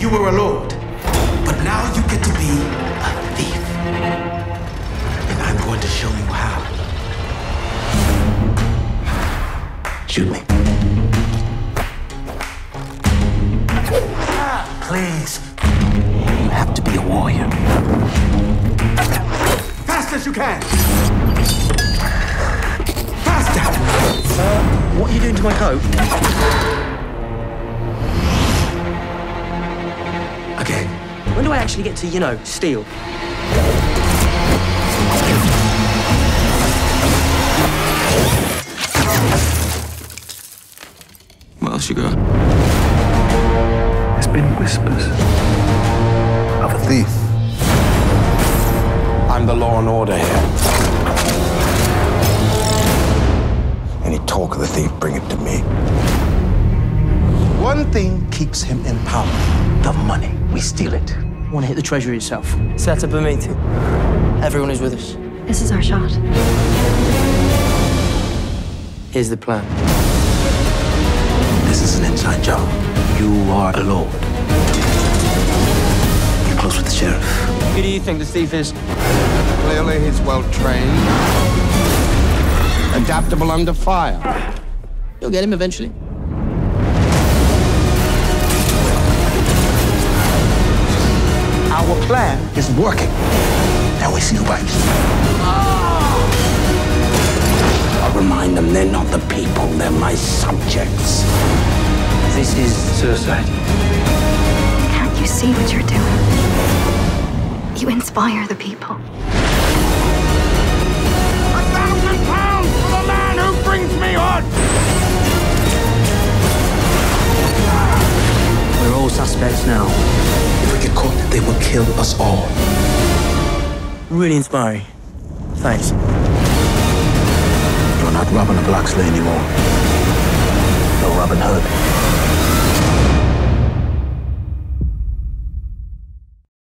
you were a lord, but now you get to be a thief. And I'm going to show you how. Shoot me. Please. You have to be a warrior. Fast as you can. Faster. What are you doing to my coat? Again. When do I actually get to, steal? What else you got? There's been whispers of a thief. I'm the law and order here. Any talk of the thief, bring it to me. One thing keeps him in power. The money. We steal it. I want to hit the treasury itself. Set up a meeting. Everyone is with us. This is our shot. Here's the plan. This is an inside job. You are a lord. You're close with the sheriff. Who do you think the thief is? Clearly, he's well-trained. Adaptable under fire. You'll get him eventually. Our plan is working. Now we see who bites. I'll remind them they're not the people, they're my subjects. This is suicide. Can't you see what you're doing? You inspire the people. £1,000 for the man who brings me on! We're all suspects now. If we get caught, they will kill us all. Really inspiring. Thanks. You're not Robin of Locksley anymore. You're Robin Hood.